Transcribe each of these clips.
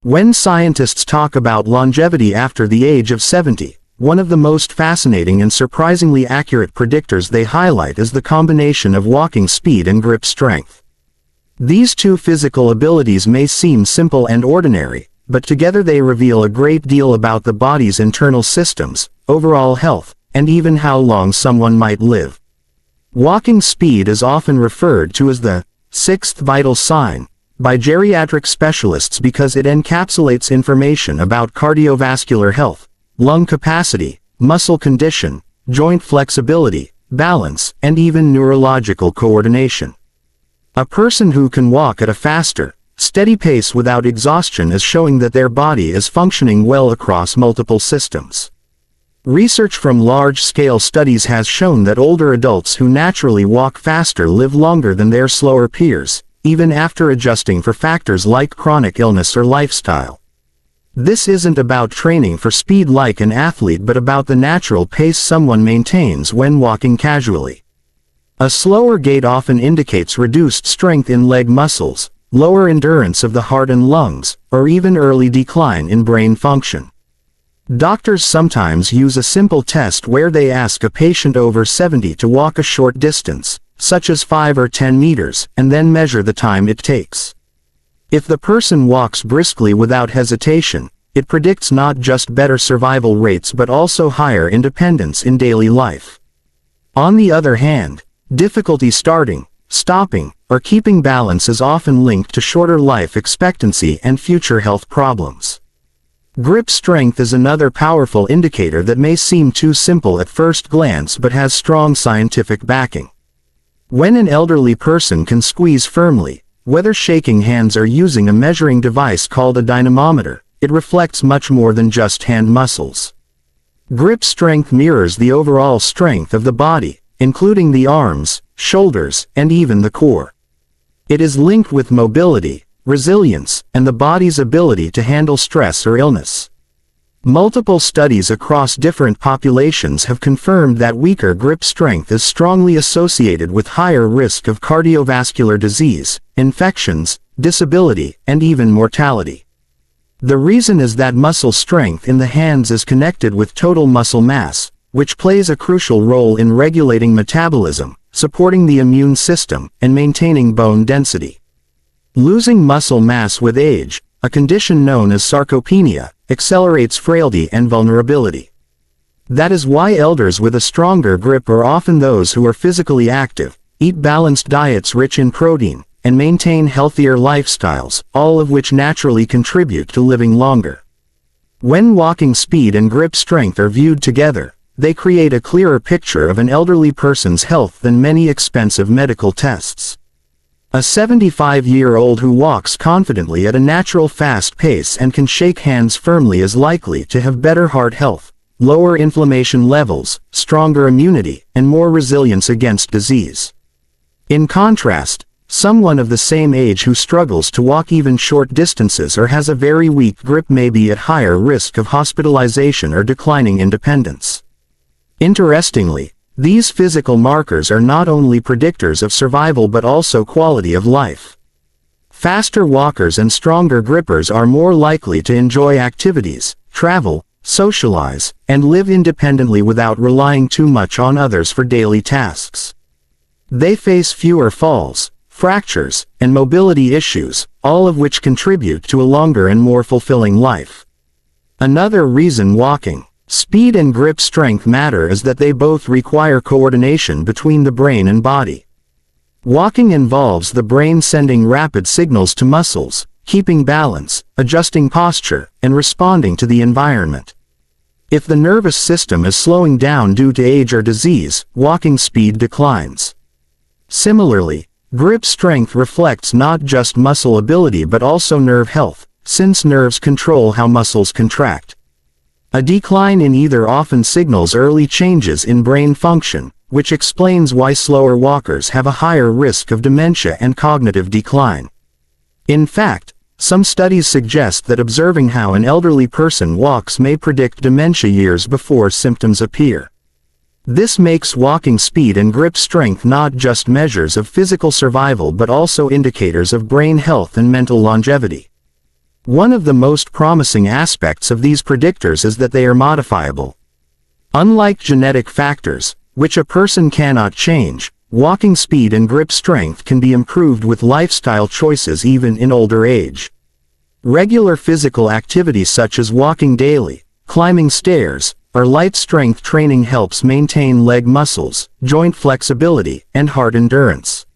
When scientists talk about longevity after the age of 70, one of the most fascinating and surprisingly accurate predictors they highlight is the combination of walking speed and grip strength. These two physical abilities may seem simple and ordinary, but together they reveal a great deal about the body's internal systems, overall health, and even how long someone might live. Walking speed is often referred to as the sixth vital sign by geriatric specialists because it encapsulates information about cardiovascular health, lung capacity, muscle condition, joint flexibility, balance, and even neurological coordination. A person who can walk at a faster, steady pace without exhaustion is showing that their body is functioning well across multiple systems. Research from large-scale studies has shown that older adults who naturally walk faster live longer than their slower peers, even after adjusting for factors like chronic illness or lifestyle. This isn't about training for speed like an athlete but about the natural pace someone maintains when walking casually. A slower gait often indicates reduced strength in leg muscles, lower endurance of the heart and lungs, or even early decline in brain function. Doctors sometimes use a simple test where they ask a patient over 70 to walk a short distance, such as 5 or 10 meters, and then measure the time it takes. If the person walks briskly without hesitation, it predicts not just better survival rates but also higher independence in daily life. On the other hand, difficulty starting, stopping, or keeping balance is often linked to shorter life expectancy and future health problems. Grip strength is another powerful indicator that may seem too simple at first glance but has strong scientific backing. When an elderly person can squeeze firmly, whether shaking hands or using a measuring device called a dynamometer, it reflects much more than just hand muscles. Grip strength mirrors the overall strength of the body, including the arms, shoulders, and even the core. It is linked with mobility, resilience, and the body's ability to handle stress or illness. Multiple studies across different populations have confirmed that weaker grip strength is strongly associated with higher risk of cardiovascular disease, infections, disability, and even mortality. The reason is that muscle strength in the hands is connected with total muscle mass, which plays a crucial role in regulating metabolism, supporting the immune system, and maintaining bone density. Losing muscle mass with age, a condition known as sarcopenia, accelerates frailty and vulnerability. That is why elders with a stronger grip are often those who are physically active, eat balanced diets rich in protein, and maintain healthier lifestyles, all of which naturally contribute to living longer. When walking speed and grip strength are viewed together, they create a clearer picture of an elderly person's health than many expensive medical tests. A 75-year-old who walks confidently at a natural fast pace and can shake hands firmly is likely to have better heart health, lower inflammation levels, stronger immunity, and more resilience against disease. In contrast, someone of the same age who struggles to walk even short distances or has a very weak grip may be at higher risk of hospitalization or declining independence. Interestingly, these physical markers are not only predictors of survival but also quality of life. Faster walkers and stronger grippers are more likely to enjoy activities, travel, socialize, and live independently without relying too much on others for daily tasks. They face fewer falls, fractures, and mobility issues, all of which contribute to a longer and more fulfilling life. Another reason walking speed and grip strength matter is that they both require coordination between the brain and body. Walking involves the brain sending rapid signals to muscles, keeping balance, adjusting posture, and responding to the environment. If the nervous system is slowing down due to age or disease, walking speed declines. Similarly, grip strength reflects not just muscle ability but also nerve health, since nerves control how muscles contract. A decline in either often signals early changes in brain function, which explains why slower walkers have a higher risk of dementia and cognitive decline. In fact, some studies suggest that observing how an elderly person walks may predict dementia years before symptoms appear. This makes walking speed and grip strength not just measures of physical survival but also indicators of brain health and mental longevity. One of the most promising aspects of these predictors is that they are modifiable. Unlike genetic factors, which a person cannot change, walking speed and grip strength can be improved with lifestyle choices even in older age. Regular physical activity such as walking daily, climbing stairs, or light strength training helps maintain leg muscles, joint flexibility, and heart endurance.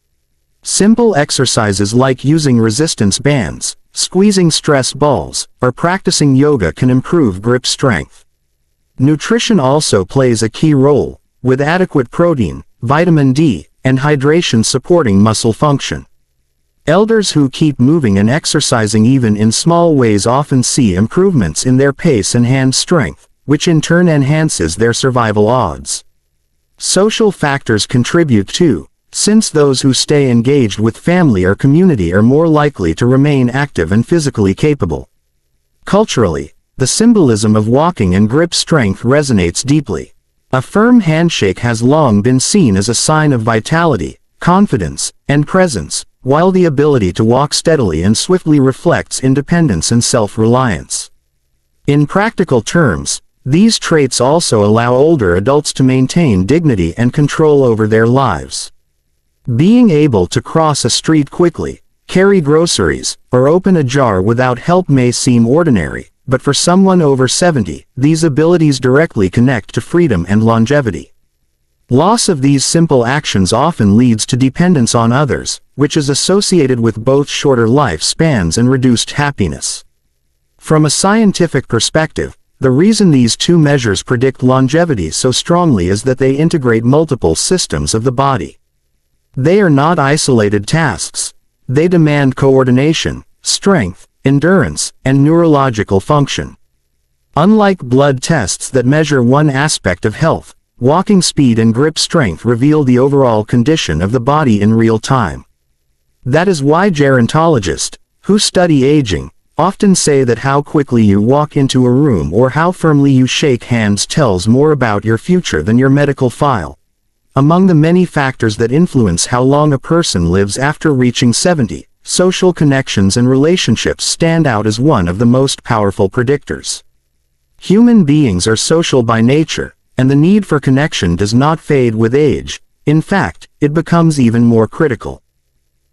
Simple exercises like using resistance bands, squeezing stress balls, or practicing yoga can improve grip strength. Nutrition also plays a key role, with adequate protein, vitamin D, and hydration supporting muscle function. Elders who keep moving and exercising even in small ways often see improvements in their pace and hand strength, which in turn enhances their survival odds. Social factors contribute too, since those who stay engaged with family or community are more likely to remain active and physically capable. Culturally, the symbolism of walking and grip strength resonates deeply. A firm handshake has long been seen as a sign of vitality, confidence, and presence, while the ability to walk steadily and swiftly reflects independence and self-reliance. In practical terms, these traits also allow older adults to maintain dignity and control over their lives. Being able to cross a street quickly, carry groceries, or open a jar without help may seem ordinary, but for someone over 70, these abilities directly connect to freedom and longevity. Loss of these simple actions often leads to dependence on others, which is associated with both shorter lifespans and reduced happiness. From a scientific perspective, the reason these two measures predict longevity so strongly is that they integrate multiple systems of the body. They are not isolated tasks. They demand coordination, strength, endurance, and neurological function. Unlike blood tests that measure one aspect of health, walking speed and grip strength reveal the overall condition of the body in real time. That is why gerontologists, who study aging, often say that how quickly you walk into a room or how firmly you shake hands tells more about your future than your medical file. Among the many factors that influence how long a person lives after reaching 70, social connections and relationships stand out as one of the most powerful predictors. Human beings are social by nature, and the need for connection does not fade with age. In fact, it becomes even more critical.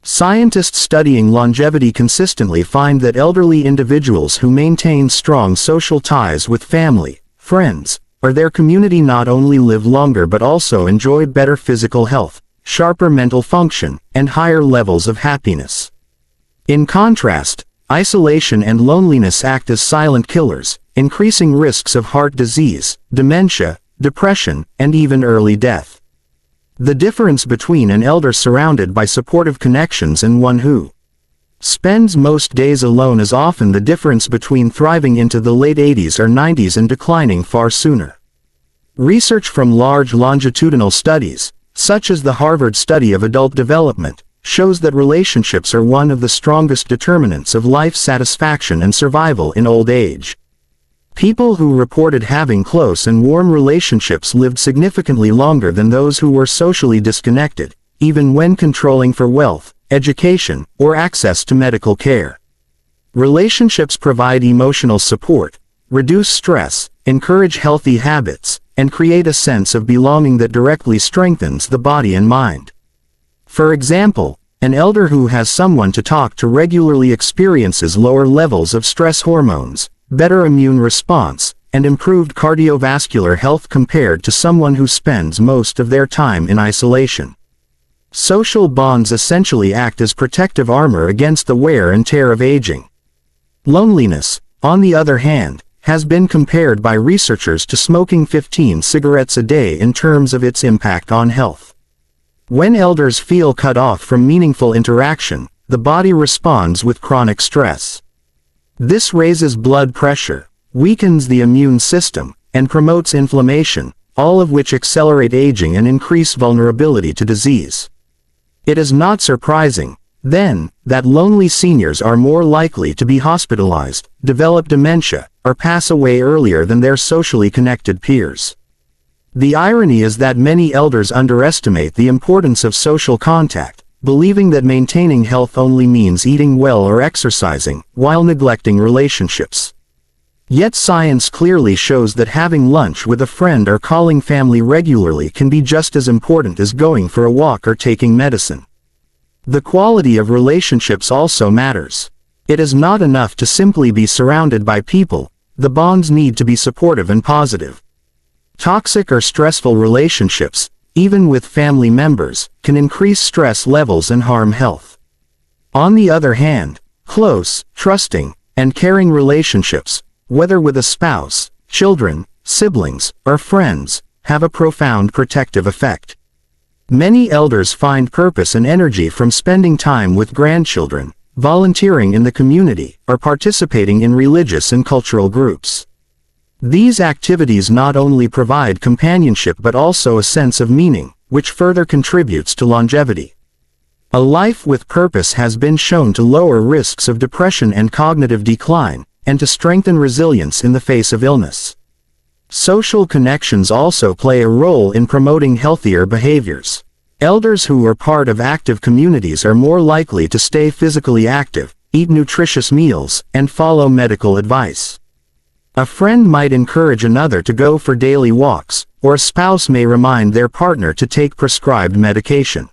Scientists studying longevity consistently find that elderly individuals who maintain strong social ties with family, friends, or their community not only live longer but also enjoy better physical health, sharper mental function, and higher levels of happiness. In contrast, isolation and loneliness act as silent killers, increasing risks of heart disease, dementia, depression, and even early death. The difference between an elder surrounded by supportive connections and one who spends most days alone is often the difference between thriving into the late 80s or 90s and declining far sooner. Research from large longitudinal studies, such as the Harvard study of adult development, shows that relationships are one of the strongest determinants of life satisfaction and survival in old age. People who reported having close and warm relationships lived significantly longer than those who were socially disconnected, even when controlling for wealth, education, or access to medical care. Relationships provide emotional support, reduce stress, encourage healthy habits, and create a sense of belonging that directly strengthens the body and mind. For example, an elder who has someone to talk to regularly experiences lower levels of stress hormones, better immune response, and improved cardiovascular health compared to someone who spends most of their time in isolation. Social bonds essentially act as protective armor against the wear and tear of aging. Loneliness, on the other hand, has been compared by researchers to smoking 15 cigarettes a day in terms of its impact on health. When elders feel cut off from meaningful interaction, the body responds with chronic stress. This raises blood pressure, weakens the immune system, and promotes inflammation, all of which accelerate aging and increase vulnerability to disease. It is not surprising, then, that lonely seniors are more likely to be hospitalized, develop dementia, or pass away earlier than their socially connected peers. The irony is that many elders underestimate the importance of social contact, believing that maintaining health only means eating well or exercising, while neglecting relationships. Yet science clearly shows that having lunch with a friend or calling family regularly can be just as important as going for a walk or taking medicine. The quality of relationships also matters. It is not enough to simply be surrounded by people, the bonds need to be supportive and positive. Toxic or stressful relationships, even with family members, can increase stress levels and harm health. On the other hand, close, trusting, and caring relationships, whether with a spouse, children, siblings, or friends, have a profound protective effect. Many elders find purpose and energy from spending time with grandchildren, volunteering in the community, or participating in religious and cultural groups. These activities not only provide companionship but also a sense of meaning, which further contributes to longevity. A life with purpose has been shown to lower risks of depression and cognitive decline, and to strengthen resilience in the face of illness. Social connections also play a role in promoting healthier behaviors. Elders who are part of active communities are more likely to stay physically active, eat nutritious meals, and follow medical advice. A friend might encourage another to go for daily walks, or a spouse may remind their partner to take prescribed medication.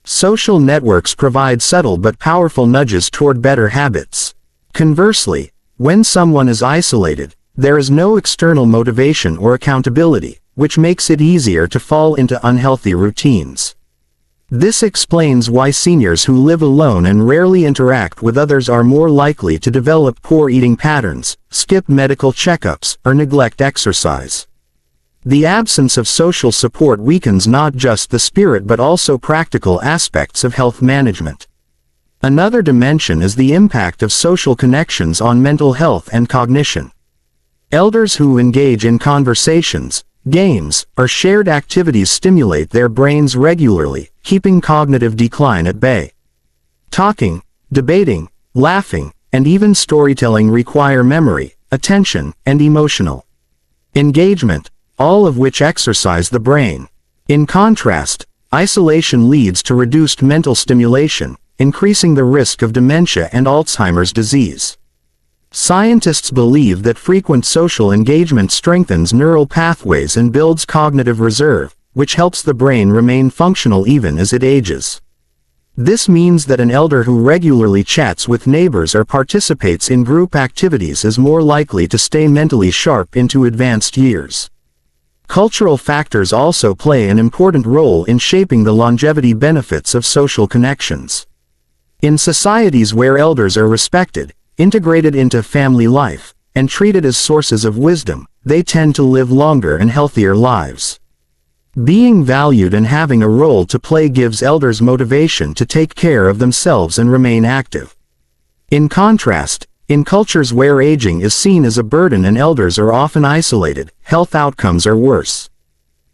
Social networks provide subtle but powerful nudges toward better habits. Conversely, when someone is isolated, there is no external motivation or accountability, which makes it easier to fall into unhealthy routines. This explains why seniors who live alone and rarely interact with others are more likely to develop poor eating patterns, skip medical checkups, or neglect exercise. The absence of social support weakens not just the spirit but also practical aspects of health management. Another dimension is the impact of social connections on mental health and cognition. Elders who engage in conversations, games, or shared activities stimulate their brains regularly, keeping cognitive decline at bay. Talking, debating, laughing, and even storytelling require memory, attention, and emotional engagement, all of which exercise the brain. In contrast, isolation leads to reduced mental stimulation, increasing the risk of dementia and Alzheimer's disease. Scientists believe that frequent social engagement strengthens neural pathways and builds cognitive reserve, which helps the brain remain functional even as it ages. This means that an elder who regularly chats with neighbors or participates in group activities is more likely to stay mentally sharp into advanced years. Cultural factors also play an important role in shaping the longevity benefits of social connections. In societies where elders are respected, integrated into family life, and treated as sources of wisdom, they tend to live longer and healthier lives. Being valued and having a role to play gives elders motivation to take care of themselves and remain active. In contrast, in cultures where aging is seen as a burden and elders are often isolated, health outcomes are worse.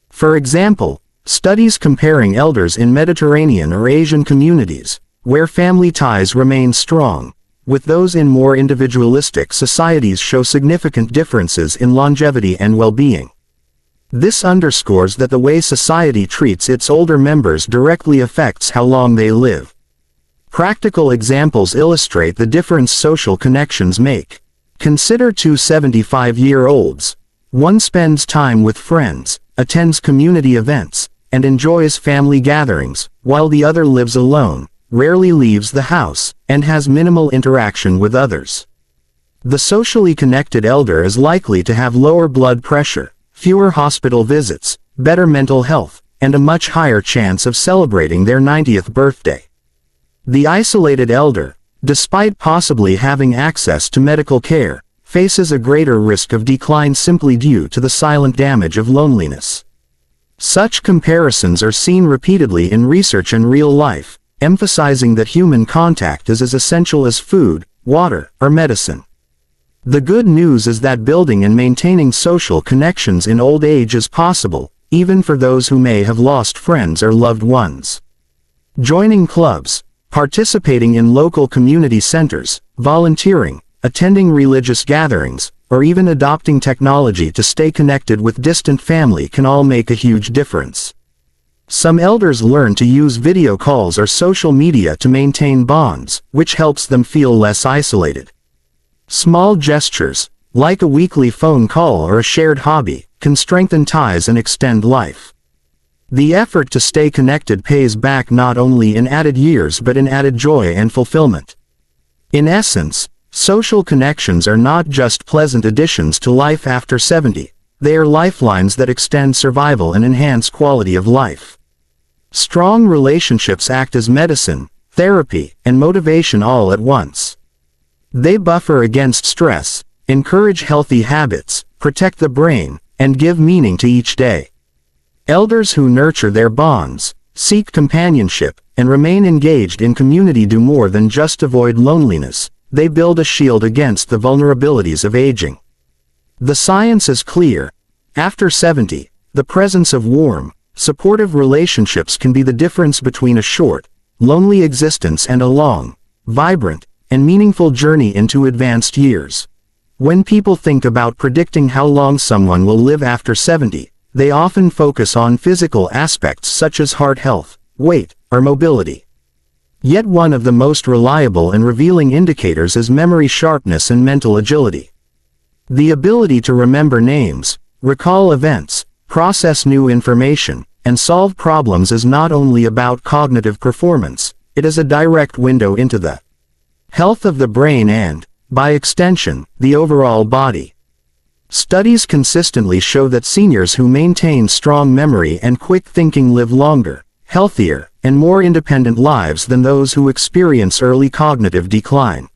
For example, studies comparing elders in Mediterranean or Asian communities, where family ties remain strong, with those in more individualistic societies show significant differences in longevity and well-being. This underscores that the way society treats its older members directly affects how long they live. Practical examples illustrate the difference social connections make. Consider two 75-year-olds. One spends time with friends, attends community events, and enjoys family gatherings, while the other lives alone, rarely leaves the house, and has minimal interaction with others. The socially connected elder is likely to have lower blood pressure, fewer hospital visits, better mental health, and a much higher chance of celebrating their 90th birthday. The isolated elder, despite possibly having access to medical care, faces a greater risk of decline simply due to the silent damage of loneliness. Such comparisons are seen repeatedly in research and real life, emphasizing that human contact is as essential as food, water, or medicine. The good news is that building and maintaining social connections in old age is possible, even for those who may have lost friends or loved ones. Joining clubs, participating in local community centers, volunteering, attending religious gatherings, or even adopting technology to stay connected with distant family can all make a huge difference. Some elders learn to use video calls or social media to maintain bonds, which helps them feel less isolated. Small gestures, like a weekly phone call or a shared hobby, can strengthen ties and extend life. The effort to stay connected pays back not only in added years but in added joy and fulfillment. In essence, social connections are not just pleasant additions to life after 70, they are lifelines that extend survival and enhance quality of life. Strong relationships act as medicine, therapy, and motivation all at once. They buffer against stress, encourage healthy habits, protect the brain, and give meaning to each day. Elders who nurture their bonds, seek companionship, and remain engaged in community do more than just avoid loneliness, they build a shield against the vulnerabilities of aging. The science is clear. After 70, the presence of warm, supportive relationships can be the difference between a short, lonely existence and a long, vibrant, and meaningful journey into advanced years. When people think about predicting how long someone will live after 70, they often focus on physical aspects such as heart health, weight, or mobility. Yet one of the most reliable and revealing indicators is memory sharpness and mental agility. The ability to remember names, recall events, process new information, and solve problems is not only about cognitive performance, it is a direct window into the health of the brain and, by extension, the overall body. Studies consistently show that seniors who maintain strong memory and quick thinking live longer, healthier, and more independent lives than those who experience early cognitive decline.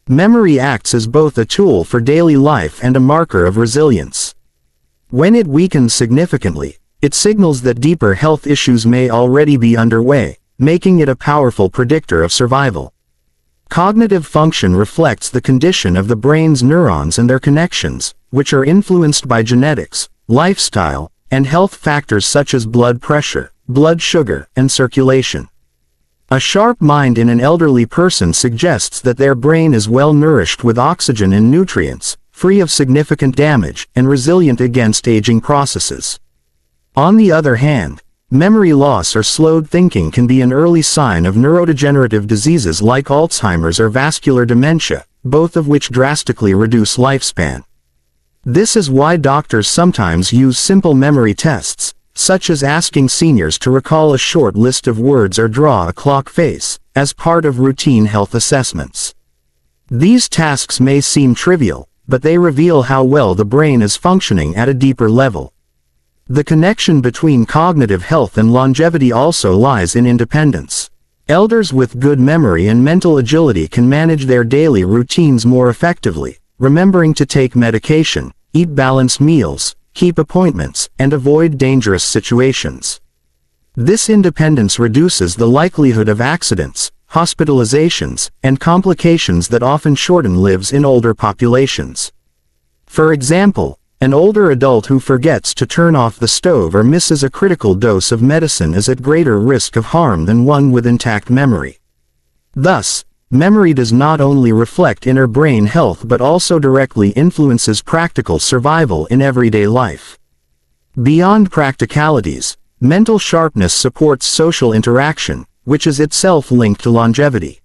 Memory acts as both a tool for daily life and a marker of resilience. When it weakens significantly, it signals that deeper health issues may already be underway, making it a powerful predictor of survival. Cognitive function reflects the condition of the brain's neurons and their connections, which are influenced by genetics, lifestyle, and health factors such as blood pressure, blood sugar, and circulation. A sharp mind in an elderly person suggests that their brain is well nourished with oxygen and nutrients, free of significant damage, and resilient against aging processes. On the other hand, memory loss or slowed thinking can be an early sign of neurodegenerative diseases like Alzheimer's or vascular dementia, both of which drastically reduce lifespan. This is why doctors sometimes use simple memory tests, such as asking seniors to recall a short list of words or draw a clock face, as part of routine health assessments. These tasks may seem trivial, but they reveal how well the brain is functioning at a deeper level. The connection between cognitive health and longevity also lies in independence. Elders with good memory and mental agility can manage their daily routines more effectively, remembering to take medication, eat balanced meals, keep appointments, and avoid dangerous situations. This independence reduces the likelihood of accidents, hospitalizations, and complications that often shorten lives in older populations. For example, an older adult who forgets to turn off the stove or misses a critical dose of medicine is at greater risk of harm than one with intact memory. Thus, memory does not only reflect inner brain health but also directly influences practical survival in everyday life. Beyond practicalities, mental sharpness supports social interaction, which is itself linked to longevity.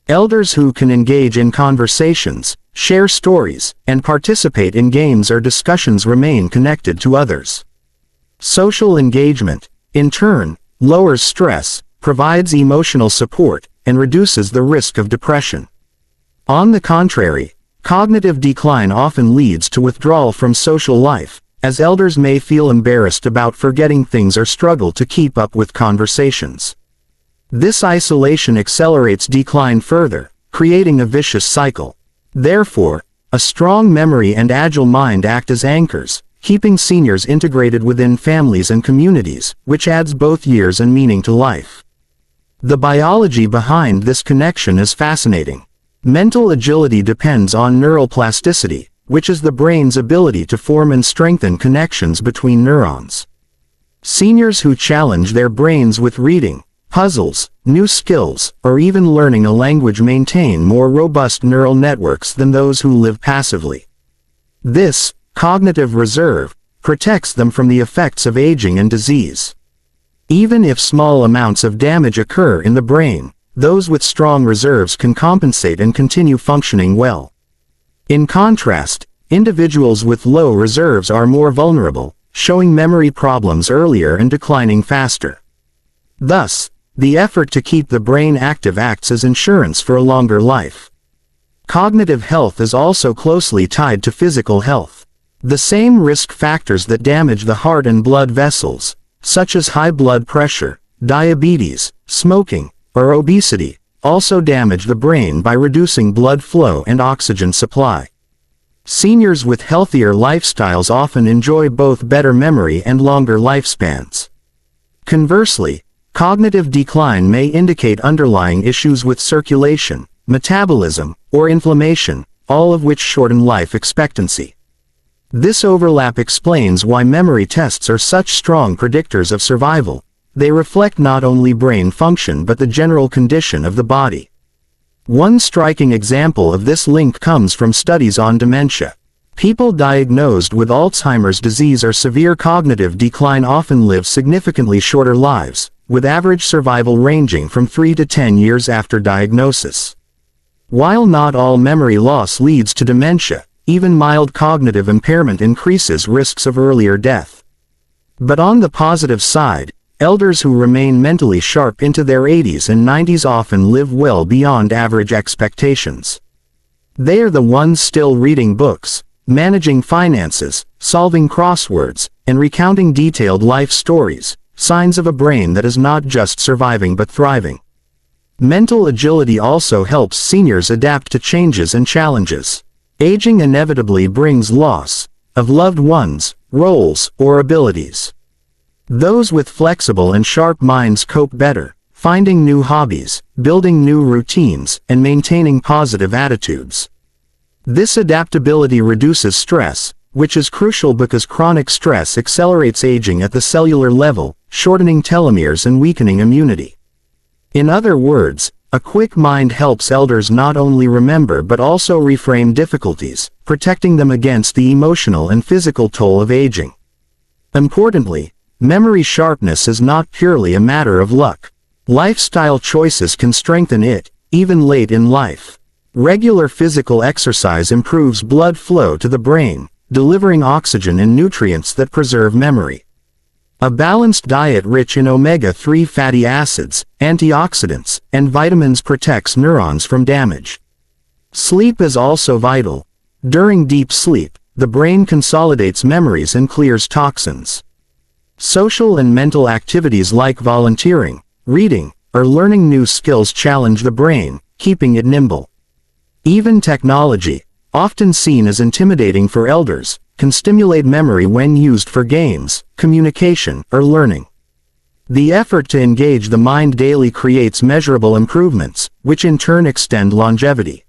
Elders who can engage in conversations, share stories, and participate in games or discussions remain connected to others. Social engagement, in turn, lowers stress, provides emotional support, and reduces the risk of depression. On the contrary, cognitive decline often leads to withdrawal from social life, as elders may feel embarrassed about forgetting things or struggle to keep up with conversations. This isolation accelerates decline further, creating a vicious cycle. Therefore, a strong memory and agile mind act as anchors, keeping seniors integrated within families and communities, which adds both years and meaning to life. The biology behind this connection is fascinating. Mental agility depends on neural plasticity, which is the brain's ability to form and strengthen connections between neurons. Seniors who challenge their brains with reading, puzzles, new skills, or even learning a language maintain more robust neural networks than those who live passively. This cognitive reserve protects them from the effects of aging and disease. Even if small amounts of damage occur in the brain, those with strong reserves can compensate and continue functioning well. In contrast, individuals with low reserves are more vulnerable, showing memory problems earlier and declining faster. Thus, the effort to keep the brain active acts as insurance for a longer life. Cognitive health is also closely tied to physical health. The same risk factors that damage the heart and blood vessels, such as high blood pressure, diabetes, smoking, or obesity, also damage the brain by reducing blood flow and oxygen supply. Seniors with healthier lifestyles often enjoy both better memory and longer lifespans. Conversely, cognitive decline may indicate underlying issues with circulation, metabolism, or inflammation, all of which shorten life expectancy. This overlap explains why memory tests are such strong predictors of survival. They reflect not only brain function but the general condition of the body. One striking example of this link comes from studies on dementia. People diagnosed with Alzheimer's disease or severe cognitive decline often live significantly shorter lives, with average survival ranging from 3 to 10 years after diagnosis. While not all memory loss leads to dementia, even mild cognitive impairment increases risks of earlier death. But on the positive side, elders who remain mentally sharp into their 80s and 90s often live well beyond average expectations. They are the ones still reading books, managing finances, solving crosswords, and recounting detailed life stories, signs of a brain that is not just surviving but thriving. Mental agility also helps seniors adapt to changes and challenges. Aging inevitably brings loss of loved ones, roles, or abilities. Those with flexible and sharp minds cope better, finding new hobbies, building new routines, and maintaining positive attitudes. This adaptability reduces stress, which is crucial because chronic stress accelerates aging at the cellular level, shortening telomeres and weakening immunity. In other words, a quick mind helps elders not only remember but also reframe difficulties, protecting them against the emotional and physical toll of aging. Importantly, memory sharpness is not purely a matter of luck. Lifestyle choices can strengthen it, even late in life. Regular physical exercise improves blood flow to the brain, delivering oxygen and nutrients that preserve memory. A balanced diet rich in omega-3 fatty acids, antioxidants, and vitamins protects neurons from damage. Sleep is also vital. During deep sleep, the brain consolidates memories and clears toxins. Social and mental activities like volunteering, reading, or learning new skills challenge the brain, keeping it nimble. Even technology, often seen as intimidating for elders, can stimulate memory when used for games, communication, or learning. The effort to engage the mind daily creates measurable improvements, which in turn extend longevity.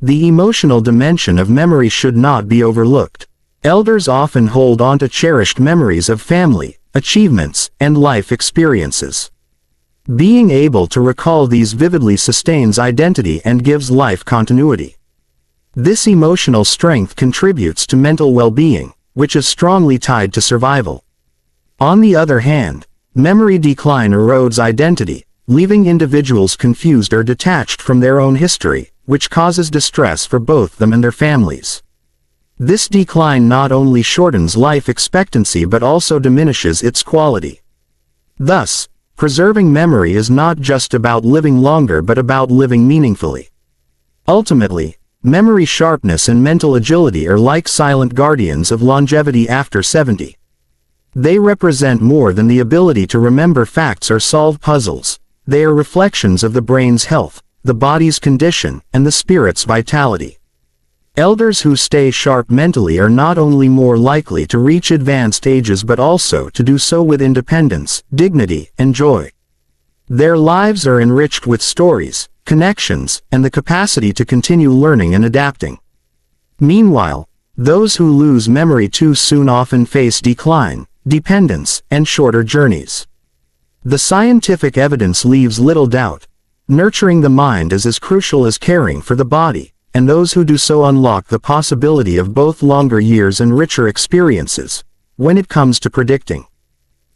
The emotional dimension of memory should not be overlooked. Elders often hold on to cherished memories of family, achievements, and life experiences. Being able to recall these vividly sustains identity and gives life continuity. This emotional strength contributes to mental well-being, which is strongly tied to survival. On the other hand, memory decline erodes identity, leaving individuals confused or detached from their own history, which causes distress for both them and their families. This decline not only shortens life expectancy but also diminishes its quality. Thus, preserving memory is not just about living longer but about living meaningfully. Ultimately, memory sharpness and mental agility are like silent guardians of longevity after 70. They represent more than the ability to remember facts or solve puzzles. They are reflections of the brain's health, the body's condition, and the spirit's vitality. Elders who stay sharp mentally are not only more likely to reach advanced ages but also to do so with independence, dignity, and joy. Their lives are enriched with stories, connections, and the capacity to continue learning and adapting. Meanwhile, those who lose memory too soon often face decline, dependence, and shorter journeys. The scientific evidence leaves little doubt. Nurturing the mind is as crucial as caring for the body, and those who do so unlock the possibility of both longer years and richer experiences. When it comes to predicting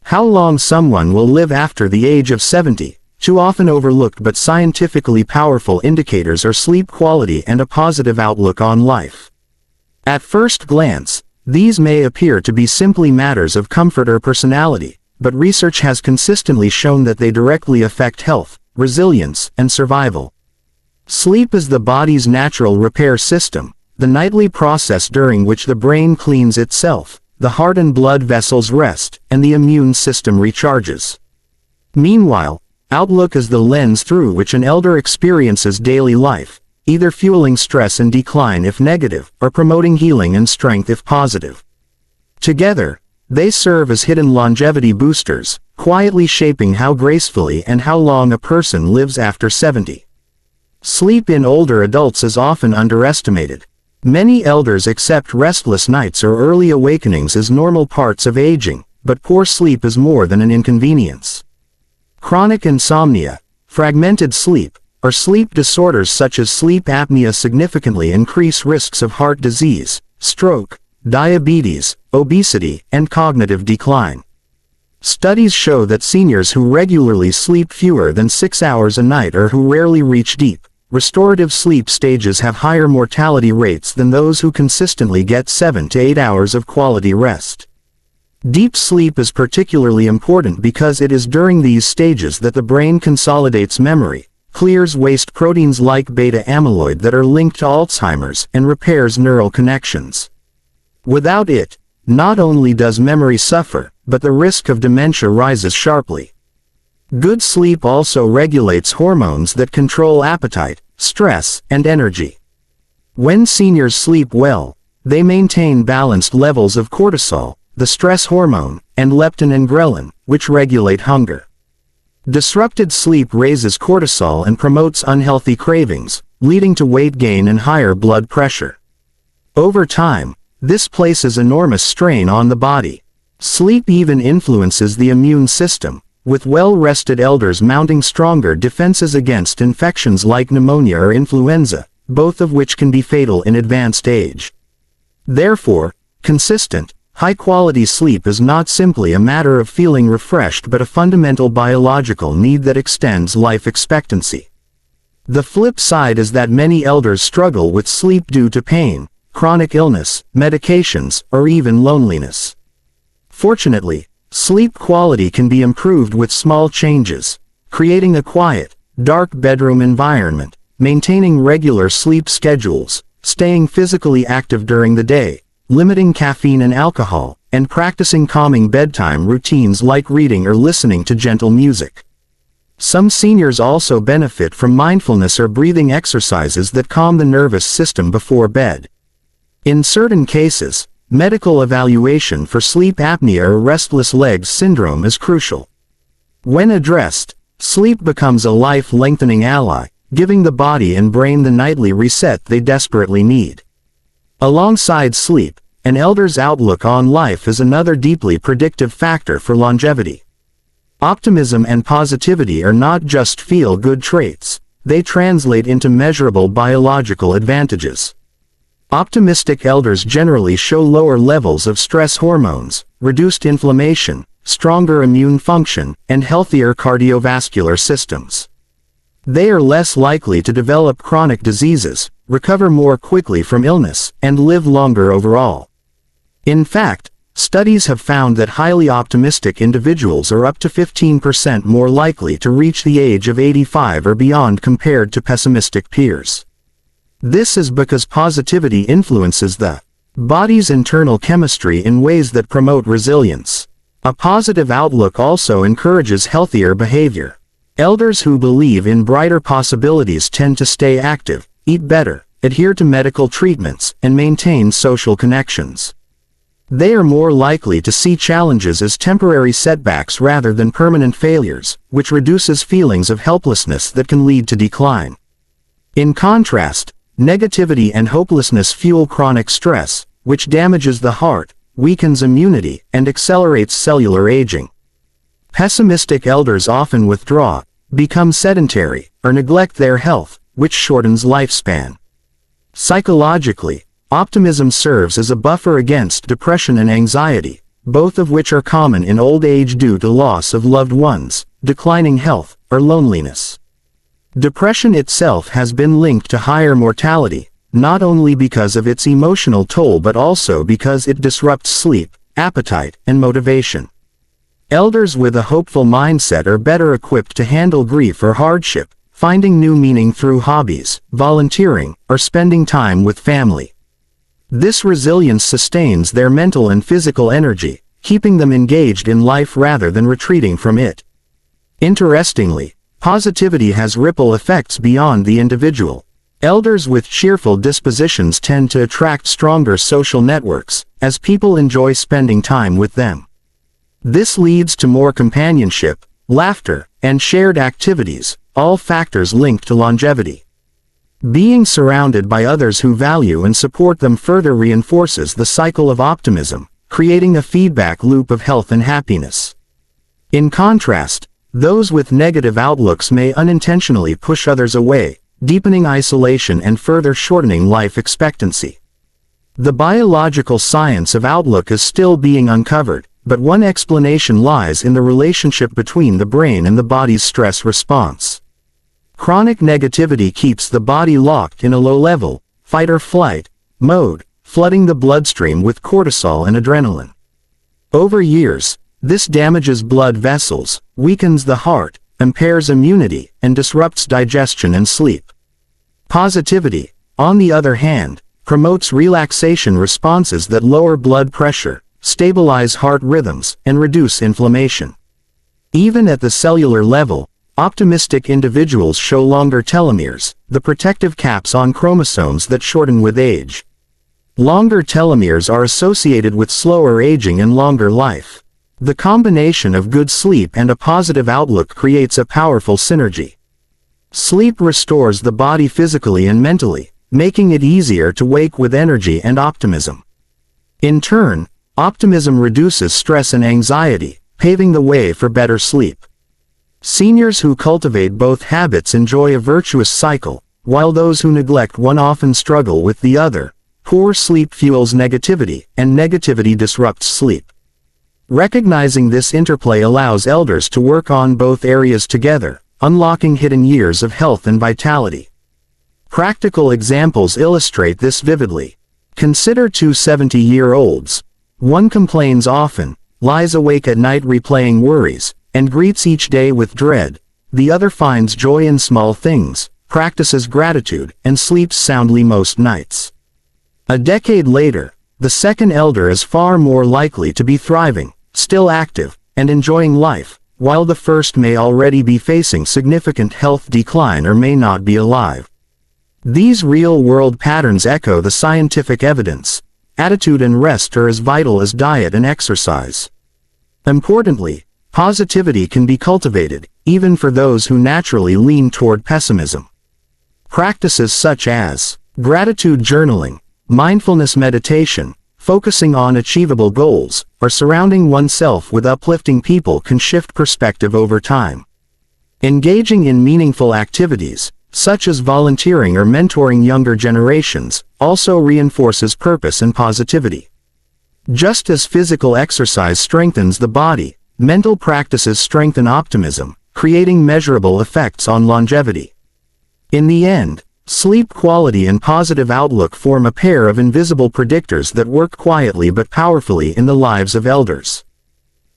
How long someone will live after the age of 70, two often overlooked but scientifically powerful indicators are sleep quality and a positive outlook on life. At first glance, these may appear to be simply matters of comfort or personality, but research has consistently shown that they directly affect health, resilience, and survival. Sleep is the body's natural repair system, the nightly process during which the brain cleans itself, the heart and blood vessels rest, and the immune system recharges. Meanwhile, outlook is the lens through which an elder experiences daily life, either fueling stress and decline if negative, or promoting healing and strength if positive. Together, they serve as hidden longevity boosters, quietly shaping how gracefully and how long a person lives after 70. Sleep in older adults is often underestimated. Many elders accept restless nights or early awakenings as normal parts of aging, but poor sleep is more than an inconvenience. Chronic insomnia, fragmented sleep, or sleep disorders such as sleep apnea significantly increase risks of heart disease, stroke, diabetes, obesity, and cognitive decline. Studies show that seniors who regularly sleep fewer than 6 hours a night or who rarely reach deep, restorative sleep stages have higher mortality rates than those who consistently get 7 to 8 hours of quality rest. Deep sleep is particularly important because it is during these stages that the brain consolidates memory, clears waste proteins like beta amyloid that are linked to Alzheimer's, and repairs neural connections. Without it, not only does memory suffer, but the risk of dementia rises sharply. Good sleep also regulates hormones that control appetite, stress, and energy. When seniors sleep well, they maintain balanced levels of cortisol, the stress hormone, and leptin and ghrelin, which regulate hunger. Disrupted sleep raises cortisol and promotes unhealthy cravings, leading to weight gain and higher blood pressure. Over time, this places enormous strain on the body. Sleep even influences the immune system, with well-rested elders mounting stronger defenses against infections like pneumonia or influenza, both of which can be fatal in advanced age. Therefore, consistent, high-quality sleep is not simply a matter of feeling refreshed but a fundamental biological need that extends life expectancy. The flip side is that many elders struggle with sleep due to pain, chronic illness, medications, or even loneliness. Fortunately, sleep quality can be improved with small changes, creating a quiet, dark bedroom environment, maintaining regular sleep schedules, staying physically active during the day, limiting caffeine and alcohol, and practicing calming bedtime routines like reading or listening to gentle music. Some seniors also benefit from mindfulness or breathing exercises that calm the nervous system before bed. In certain cases, medical evaluation for sleep apnea or restless legs syndrome is crucial. When addressed, sleep becomes a life-lengthening ally, giving the body and brain the nightly reset they desperately need. Alongside sleep, an elder's outlook on life is another deeply predictive factor for longevity. Optimism and positivity are not just feel-good traits, they translate into measurable biological advantages. Optimistic elders generally show lower levels of stress hormones, reduced inflammation, stronger immune function, and healthier cardiovascular systems. They are less likely to develop chronic diseases, recover more quickly from illness, and live longer overall. In fact, studies have found that highly optimistic individuals are up to 15% more likely to reach the age of 85 or beyond compared to pessimistic peers. This is because positivity influences the body's internal chemistry in ways that promote resilience. A positive outlook also encourages healthier behavior. Elders who believe in brighter possibilities tend to stay active, eat better, adhere to medical treatments, and maintain social connections. They are more likely to see challenges as temporary setbacks rather than permanent failures, which reduces feelings of helplessness that can lead to decline. In contrast, negativity and hopelessness fuel chronic stress, which damages the heart, weakens immunity, and accelerates cellular aging. Pessimistic elders often withdraw, become sedentary, or neglect their health, which shortens lifespan. Psychologically, optimism serves as a buffer against depression and anxiety, both of which are common in old age due to loss of loved ones, declining health, or loneliness. Depression itself has been linked to higher mortality, not only because of its emotional toll but also because it disrupts sleep, appetite, and motivation. Elders with a hopeful mindset are better equipped to handle grief or hardship, finding new meaning through hobbies, volunteering, or spending time with family. This resilience sustains their mental and physical energy, keeping them engaged in life rather than retreating from it. Interestingly, positivity has ripple effects beyond the individual. Elders with cheerful dispositions tend to attract stronger social networks, as people enjoy spending time with them. This leads to more companionship, laughter, and shared activities, all factors linked to longevity. Being surrounded by others who value and support them further reinforces the cycle of optimism, creating a feedback loop of health and happiness. In contrast, those with negative outlooks may unintentionally push others away, deepening isolation and further shortening life expectancy. The biological science of outlook is still being uncovered, but one explanation lies in the relationship between the brain and the body's stress response. Chronic negativity keeps the body locked in a low-level, fight-or-flight mode, flooding the bloodstream with cortisol and adrenaline. Over years, this damages blood vessels, weakens the heart, impairs immunity, and disrupts digestion and sleep. Positivity, on the other hand, promotes relaxation responses that lower blood pressure, stabilize heart rhythms, and reduce inflammation. Even at the cellular level, optimistic individuals show longer telomeres, the protective caps on chromosomes that shorten with age. Longer telomeres are associated with slower aging and longer life. The combination of good sleep and a positive outlook creates a powerful synergy. Sleep restores the body physically and mentally, making it easier to wake with energy and optimism. In turn, optimism reduces stress and anxiety, paving the way for better sleep. Seniors who cultivate both habits enjoy a virtuous cycle, while those who neglect one often struggle with the other. Poor sleep fuels negativity, and negativity disrupts sleep. Recognizing this interplay allows elders to work on both areas together, unlocking hidden years of health and vitality. Practical examples illustrate this vividly. Consider two 70-year-olds. One complains often, lies awake at night replaying worries, and greets each day with dread. The other finds joy in small things, practices gratitude, and sleeps soundly most nights. A decade later, the second elder is far more likely to be thriving, still active, and enjoying life, while the first may already be facing significant health decline or may not be alive. These real-world patterns echo the scientific evidence. Attitude and rest are as vital as diet and exercise. Importantly, positivity can be cultivated, even for those who naturally lean toward pessimism. Practices such as gratitude journaling, mindfulness meditation, focusing on achievable goals, or surrounding oneself with uplifting people can shift perspective over time. Engaging in meaningful activities, such as volunteering or mentoring younger generations, also reinforces purpose and positivity. Just as physical exercise strengthens the body, mental practices strengthen optimism, creating measurable effects on longevity. In the end, sleep quality and positive outlook form a pair of invisible predictors that work quietly but powerfully in the lives of elders.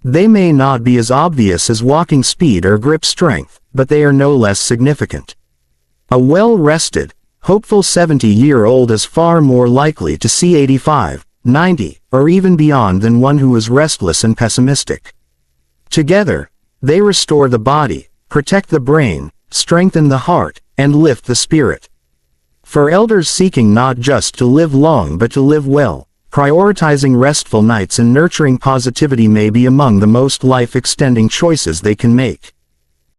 They may not be as obvious as walking speed or grip strength, but they are no less significant. A well-rested, hopeful 70-year-old is far more likely to see 85, 90, or even beyond than one who is restless and pessimistic. Together, they restore the body, protect the brain, strengthen the heart, and lift the spirit. For elders seeking not just to live long but to live well, prioritizing restful nights and nurturing positivity may be among the most life-extending choices they can make.